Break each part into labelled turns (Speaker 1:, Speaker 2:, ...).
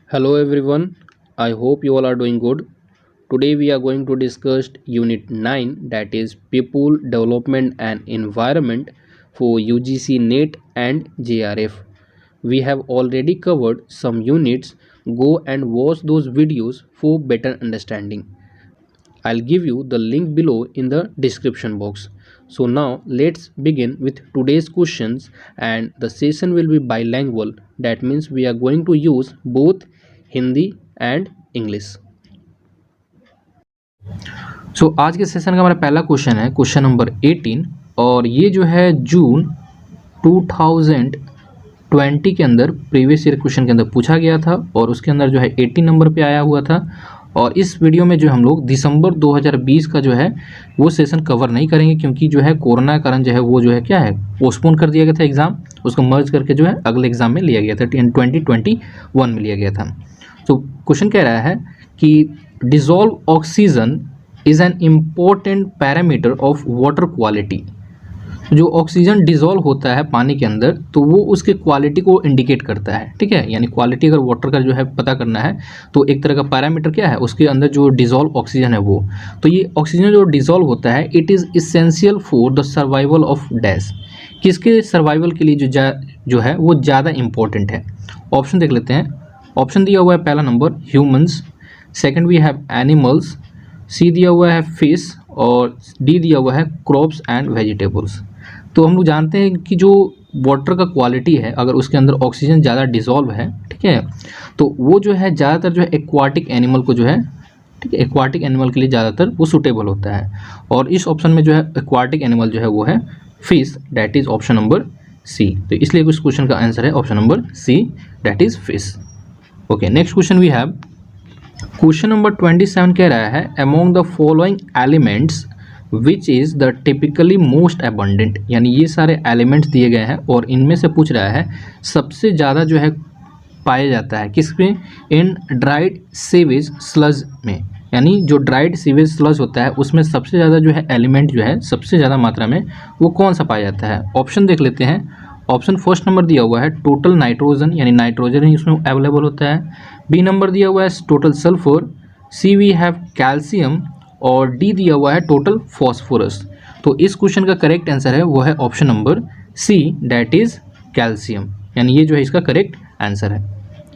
Speaker 1: Hello everyone, I hope you all are doing good. Today we are going to discuss Unit 9, that is People, Development and Environment for UGC NET and JRF. We have already covered some units. Go and watch those videos for better understanding. I'll give you the link below in the description box. So now let's begin with today's questions, and the session will be bilingual. That means we are going to use both Hindi and English. आज के session का हमारा पहला question है question number 18, और ये जो है जून 2020 के अंदर प्रीवियस ईयर क्वेश्चन के अंदर पूछा गया था, और उसके अंदर जो है 18 नंबर पे आया हुआ था। और इस वीडियो में जो हम लोग दिसंबर 2020 का जो है वो सेशन कवर नहीं करेंगे, क्योंकि जो है कोरोना के कारण जो है वो जो है क्या है पोस्टपोन कर दिया गया था एग्ज़ाम, उसको मर्ज करके जो है अगले एग्ज़ाम में लिया गया था 2021 में लिया गया था। तो क्वेश्चन कह रहा है कि dissolve oxygen is an important parameter of water quality. जो ऑक्सीजन डिजॉल्व होता है पानी के अंदर तो वो उसके क्वालिटी को इंडिकेट करता है, ठीक है। यानी क्वालिटी अगर वाटर का जो है पता करना है तो एक तरह का पैरामीटर क्या है, उसके अंदर जो डिजॉल्व ऑक्सीजन है वो। तो ये ऑक्सीजन जो डिजॉल्व होता है it is essential for the survival of dash. किसके सर्वाइवल के लिए जो है वो ज़्यादा इंपॉर्टेंट है। ऑप्शन देख लेते हैं। ऑप्शन दिया हुआ है पहला number humans, second we have animals, C दिया हुआ है फिश, और डी दिया हुआ है क्रॉप्स एंड वेजिटेबल्स। तो हम लोग जानते हैं कि जो वाटर का क्वालिटी है अगर उसके अंदर ऑक्सीजन ज़्यादा डिजॉल्व है, ठीक है, तो वो जो है ज़्यादातर जो है एक्वाटिक एनिमल को जो है, ठीक है, एक्वाटिक एनिमल के लिए ज़्यादातर वो सूटेबल होता है। और इस ऑप्शन में जो है एक्वाटिक एनिमल जो है वो है fish, that is option number C. तो इसलिए इस क्वेश्चन का आंसर है option number C, that is fish. Okay, next question we have question number 27 कह रहा है among the following elements which is the typically most abundant. यानी ये सारे एलिमेंट्स दिए गए हैं और इनमें से पूछ रहा है सबसे ज़्यादा जो है पाया जाता है किसमें, इन ड्राइड सीवेज स्लज में। यानी जो ड्राइड सीवेज स्लज होता है उसमें सबसे ज़्यादा जो है एलिमेंट जो है सबसे ज़्यादा मात्रा में वो कौन सा पाया जाता है। ऑप्शन देख लेते हैं। ऑप्शन फर्स्ट नंबर दिया हुआ है टोटल नाइट्रोजन, यानी नाइट्रोजन ही उसमें अवेलेबल होता है। बी नंबर दिया हुआ है total sulphur, C we have calcium, और डी दिया हुआ है टोटल फॉस्फोरस। तो इस क्वेश्चन का करेक्ट आंसर है वो है option number C, that is calcium. यानी ये जो है इसका करेक्ट आंसर है।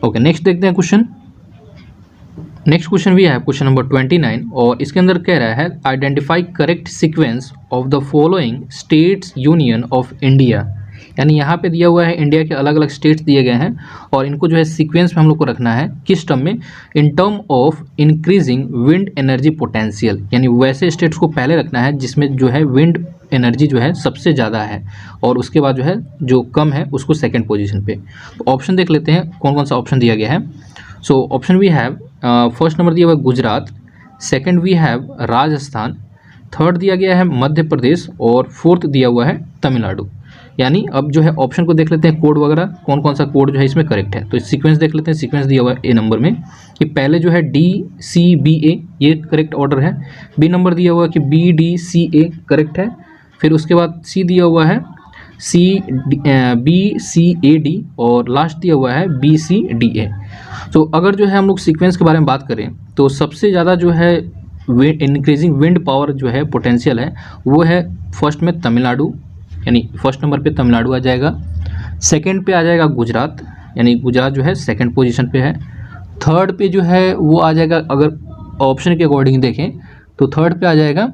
Speaker 1: ओके, नेक्स्ट देखते हैं क्वेश्चन। नेक्स्ट क्वेश्चन भी है क्वेश्चन नंबर 29, और इसके अंदर कह रहा है identify correct sequence of the following states union of India. यानी यहाँ पे दिया हुआ है इंडिया के अलग अलग स्टेट्स दिए गए हैं और इनको जो है सीक्वेंस में हम लोग को रखना है किस टर्म में, in term of increasing wind energy potential. यानी वैसे स्टेट्स को पहले रखना है जिसमें जो है विंड एनर्जी जो है सबसे ज़्यादा है, और उसके बाद जो है जो कम है उसको सेकेंड पोजिशन पे। तो ऑप्शन देख लेते हैं कौन कौन सा ऑप्शन दिया गया है। So option we have first number दिया हुआ है Gujarat, second we have Rajasthan, third दिया गया है मध्य प्रदेश, और फोर्थ दिया हुआ है तमिलनाडु। यानी अब जो है ऑप्शन को देख लेते हैं कोड वगैरह कौन कौन सा कोड जो है इसमें करेक्ट है। तो सीक्वेंस देख लेते हैं। सीक्वेंस दिया हुआ है ए नंबर में कि पहले जो है डी सी बी ए ये करेक्ट ऑर्डर है। बी नंबर दिया हुआ है कि B D C A correct है। फिर उसके बाद सी दिया हुआ है C B C A D, और लास्ट दिया हुआ है बी सी डी ए। तो अगर जो है हम लोग सीक्वेंस के बारे में बात करें तो सबसे ज़्यादा जो है इंक्रीजिंग विंड पावर जो है पोटेंशियल है वो है फर्स्ट में तमिलनाडु, यानी फर्स्ट नंबर पे तमिलनाडु आ जाएगा। सेकंड पे आ जाएगा गुजरात, यानी गुजरात जो है सेकंड पोजीशन पे है। थर्ड पे जो है वो आ जाएगा, अगर ऑप्शन के अकॉर्डिंग देखें तो थर्ड पे आ जाएगा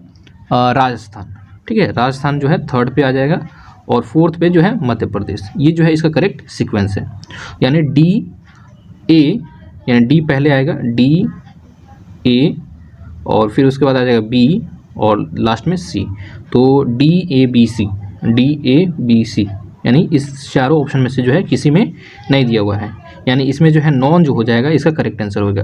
Speaker 1: राजस्थान, ठीक है, राजस्थान जो है थर्ड पे आ जाएगा। और फोर्थ पे जो है मध्य प्रदेश। ये जो है इसका करेक्ट सीक्वेंस है। यानी डी ए, यानी डी पहले आएगा, डी ए, और फिर उसके बाद आ जाएगा बी, और लास्ट में सी। तो D A B C, D A B C, यानी इस चारों ऑप्शन में से जो है किसी में नहीं दिया हुआ है, यानी इसमें जो है नॉन जो हो जाएगा इसका करेक्ट आंसर होगा।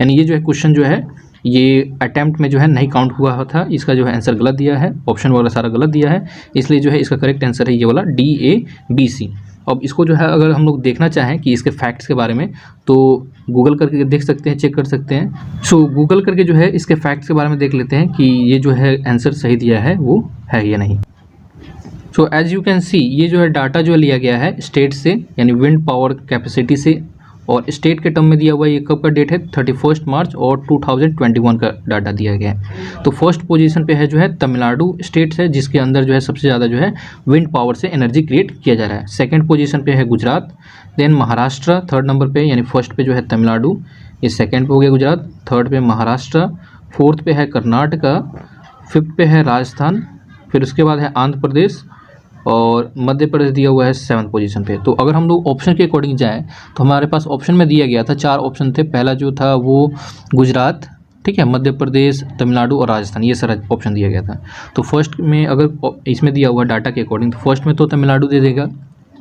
Speaker 1: यानी ये जो है क्वेश्चन जो है ये अटैम्प्ट में जो है नहीं काउंट हुआ था, इसका जो है आंसर गलत दिया है, ऑप्शन वगैरह सारा गलत दिया है, इसलिए जो है इसका करेक्ट आंसर है ये वाला डी ए बी सी। अब इसको जो है अगर हम लोग देखना चाहें कि इसके फैक्ट्स के बारे में तो गूगल करके देख सकते हैं, चेक कर सकते हैं। सो गूगल करके जो है इसके फैक्ट्स के बारे में देख लेते हैं कि ये जो है आंसर सही दिया है वो है या नहीं। So as you can see ये जो है डाटा जो लिया गया है स्टेट से, यानी विंड पावर कैपेसिटी से, और स्टेट के टर्म में दिया हुआ है, ये कब का डेट है 31 मार्च और 2021 का डाटा दिया गया है। तो फर्स्ट पोजीशन पे है जो है तमिलनाडु स्टेट है, जिसके अंदर जो है सबसे ज़्यादा जो है विंड पावर से एनर्जी क्रिएट किया जा रहा है। सेकंड पोजीशन पे है Gujarat, then Maharashtra third number पे, यानी फर्स्ट पे जो है तमिलनाडु, ये सेकंड पे हो गया गुजरात, थर्ड पे महाराष्ट्र, फोर्थ पे है कर्नाटका, फिफ्थ पे है राजस्थान, फिर उसके बाद है आंध्र प्रदेश और मध्य प्रदेश दिया हुआ है 7th पोजीशन पे। तो अगर हम लोग ऑप्शन के अकॉर्डिंग जाएँ तो हमारे पास ऑप्शन में दिया गया था 4 ऑप्शन थे। पहला जो था वो गुजरात, ठीक है, मध्य प्रदेश, तमिलनाडु और राजस्थान, ये सारा ऑप्शन दिया गया था। तो फर्स्ट में अगर इसमें दिया हुआ डाटा के अकॉर्डिंग तो फर्स्ट में तो तमिलनाडु दे देगा,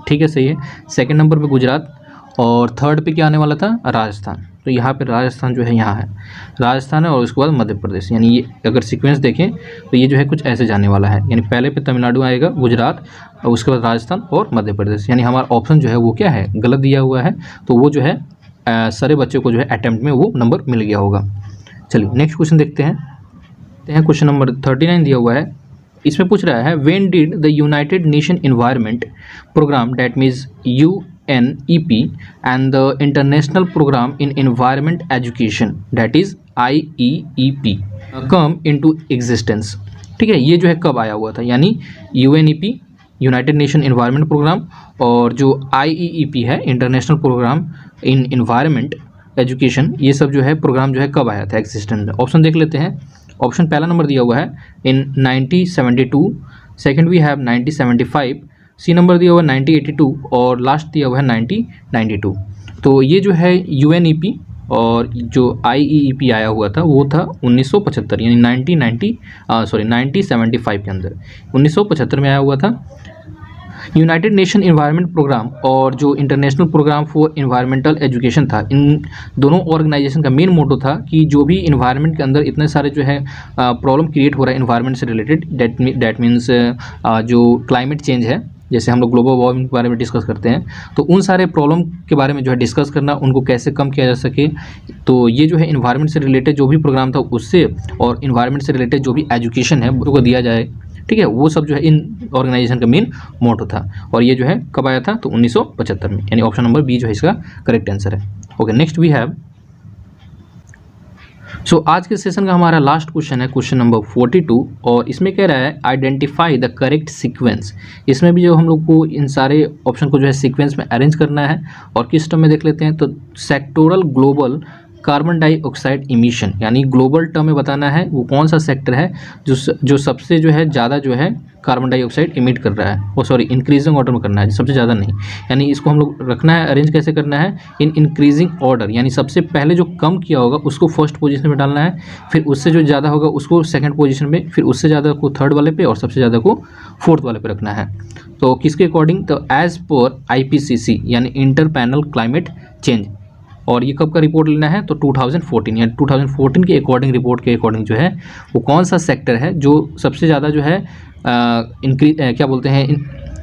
Speaker 1: ठीक है, सही है। सेकंड नंबर पे गुजरात और थर्ड पे क्या आने वाला था राजस्थान। तो यहाँ पे राजस्थान जो है यहाँ है, राजस्थान है और उसके बाद मध्य प्रदेश, यानी ये अगर सीक्वेंस देखें तो ये जो है कुछ ऐसे जाने वाला है, यानी पहले पे तमिलनाडु आएगा, गुजरात और उसके बाद राजस्थान और मध्य प्रदेश। यानी हमारा ऑप्शन जो है वो क्या है, गलत दिया हुआ है। तो वो जो है सारे बच्चों को जो है अटैम्प्ट में वो नंबर मिल गया होगा। चलिए नेक्स्ट क्वेश्चन देखते हैं। क्वेश्चन नंबर 39 दिया हुआ है, इसमें पूछ रहा है when did the united nation environment programme, that means UNEP, and the International Program in Environment Education, that is IEEP, come into existence। ठीक है, ये जो है कब आया हुआ था, यानी UNEP united nation environment programme और जो IEEP है international programme in environment education, ये सब जो है प्रोग्राम जो है कब आया था एग्जिस्टेंस में। ऑप्शन देख लेते हैं। ऑप्शन पहला नंबर दिया हुआ है in 1972, second we have 1975, C number दिया हुआ है 1982 और लास्ट दिया हुआ है 1992। तो ये जो है UNEP और जो IEEP आया हुआ था वो था 1975, यानी 1975 के अंदर 1975 में आया हुआ था। यूनाइटेड नेशन एनवायरनमेंट प्रोग्राम और जो international programme for environmental education था, इन दोनों ऑर्गेनाइजेशन का मेन मोटो था कि जो भी इन्वायरमेंट के अंदर इतने सारे जो है प्रॉब्लम क्रिएट हो रहा है इन्वायरमेंट से रिलेटेड, डैट मीन्स जो क्लाइमेट चेंज है, जैसे हम लोग ग्लोबल वार्मिंग के बारे में डिस्कस करते हैं, तो उन सारे प्रॉब्लम के बारे में जो है डिस्कस करना, उनको कैसे कम किया जा सके। तो ये जो है इन्वायरमेंट से रिलेटेड जो भी प्रोग्राम था उससे, और इन्वायरमेंट से रिलेटेड जो भी एजुकेशन है वो दिया जाए, ठीक है, वो सब जो है इन ऑर्गेनाइजेशन का मेन मोटो था। और ये जो है कब आया था, तो 1975 में, यानी ऑप्शन नंबर बी जो है इसका करेक्ट आंसर है। ओके, नेक्स्ट वी हैव, सो आज के सेशन का हमारा लास्ट क्वेश्चन है क्वेश्चन नंबर 42 और इसमें कह रहा है आइडेंटिफाई द करेक्ट सीक्वेंस। इसमें भी जो हम लोग को इन सारे ऑप्शन को जो है सीक्वेंस में अरेंज करना है और किस टर्म में देख लेते हैं। तो sectoral global carbon dioxide emission, यानी ग्लोबल टर्म में बताना है वो कौन सा सेक्टर है जो सबसे जो है ज़्यादा जो है कार्बन डाइऑक्साइड इमिट कर रहा है, वो सॉरी इंक्रीजिंग ऑर्डर में करना है, सबसे ज़्यादा नहीं। यानी इसको हम लोग रखना है, अरेंज कैसे करना है, इन इंक्रीजिंग ऑर्डर, यानी सबसे पहले जो कम किया होगा उसको फर्स्ट पोजीशन में डालना है, फिर उससे जो ज़्यादा होगा उसको सेकंड पोजीशन में, फिर उससे ज़्यादा को थर्ड वाले पे और सबसे ज़्यादा को फोर्थ वाले पे रखना है। तो किसके अकॉर्डिंग, तो एज पर IPCC यानी इंटर पैनल क्लाइमेट चेंज। और ये कब का रिपोर्ट लेना है, तो 2014, यानी 2014 के अकॉर्डिंग, रिपोर्ट के अकॉर्डिंग जो है वो कौन सा सेक्टर है जो सबसे ज़्यादा जो है क्या बोलते हैं,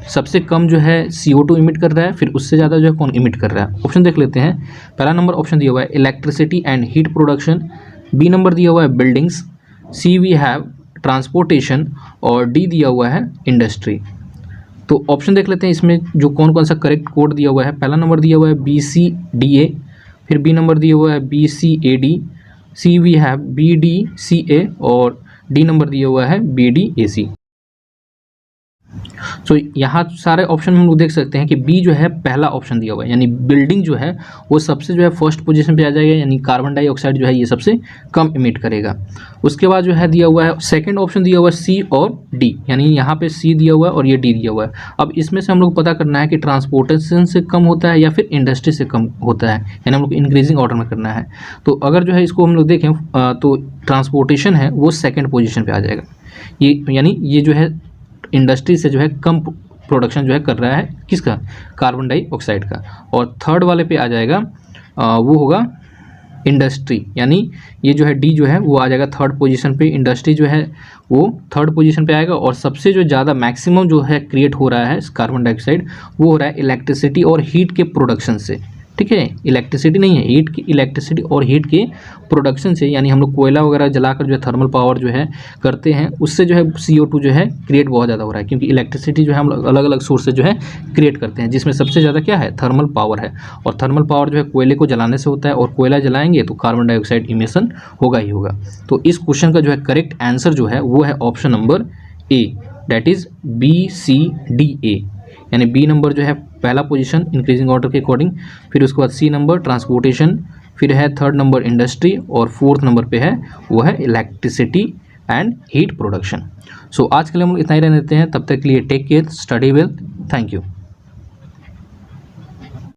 Speaker 1: सबसे कम जो है CO2 इमिट कर रहा है, फिर उससे ज़्यादा जो है कौन इमिट कर रहा है। ऑप्शन देख लेते हैं। पहला नंबर ऑप्शन दिया हुआ है electricity and heat production, B number दिया हुआ है buildings, C we have transportation और डी दिया हुआ है इंडस्ट्री। तो ऑप्शन देख लेते हैं इसमें जो कौन कौन सा करेक्ट कोड दिया हुआ है। पहला नंबर दिया हुआ है BCDA, फिर बी नंबर दिया हुआ है BCAD, C we have BDCA और डी नंबर दिया हुआ है BDAC। तो यहाँ सारे ऑप्शन में हम लोग देख सकते हैं कि बी जो है पहला ऑप्शन दिया हुआ है, यानी बिल्डिंग जो है वो सबसे जो है फर्स्ट पोजीशन पे आ जाएगा, यानी कार्बन डाइऑक्साइड जो है ये सबसे कम इमिट करेगा। उसके बाद जो है दिया हुआ है सेकंड ऑप्शन दिया हुआ है सी और डी, यानी यहाँ पे सी दिया हुआ है और ये डी दिया हुआ है। अब इसमें से हम लोग पता करना है कि ट्रांसपोर्टेशन से कम होता है या फिर इंडस्ट्री से कम होता है, यानी हम लोग इंक्रीजिंग ऑर्डर में करना है। तो अगर जो है इसको हम लोग देखें तो ट्रांसपोर्टेशन है वो सेकेंड पोजिशन पर आ जाएगा, ये यानी ये जो है इंडस्ट्री से जो है कम प्रोडक्शन जो है कर रहा है, किसका, कार्बन डाइऑक्साइड का। और थर्ड वाले पे आ जाएगा वो होगा इंडस्ट्री, यानी ये जो है डी जो है वो आ जाएगा थर्ड पोजीशन पे, इंडस्ट्री जो है वो थर्ड पोजीशन पे आएगा। और सबसे जो ज़्यादा मैक्सिमम जो है क्रिएट हो रहा है कार्बन डाइऑक्साइड वो हो रहा है इलेक्ट्रिसिटी और हीट के प्रोडक्शन से, ठीक है, इलेक्ट्रिसिटी नहीं है, हीट की, इलेक्ट्रिसिटी और हीट के प्रोडक्शन से, यानी हम लोग कोयला वगैरह जलाकर जो है थर्मल पावर जो है करते हैं, उससे जो है CO2 जो है क्रिएट बहुत ज़्यादा हो रहा है, क्योंकि इलेक्ट्रिसिटी जो है हम लोग अलग अलग सोर्स से जो है क्रिएट करते हैं, जिसमें सबसे ज़्यादा क्या है, थर्मल पावर है। और थर्मल पावर जो है कोयले को जलाने से होता है, और कोयला जलाएंगे तो कार्बन डाइऑक्साइड इमिशन होगा ही होगा। तो इस क्वेश्चन का जो है करेक्ट आंसर जो है वो है option number A, that is BCDA, यानी बी नंबर जो है पहला पोजीशन इंक्रीजिंग ऑर्डर के अकॉर्डिंग, फिर उसके बाद सी नंबर ट्रांसपोर्टेशन, फिर है थर्ड नंबर इंडस्ट्री, और फोर्थ नंबर पे है वो है इलेक्ट्रिसिटी एंड हीट प्रोडक्शन। सो आज के लिए हम लोग इतना ही रहने देते हैं, तब तक के लिए take care, study well, thank you.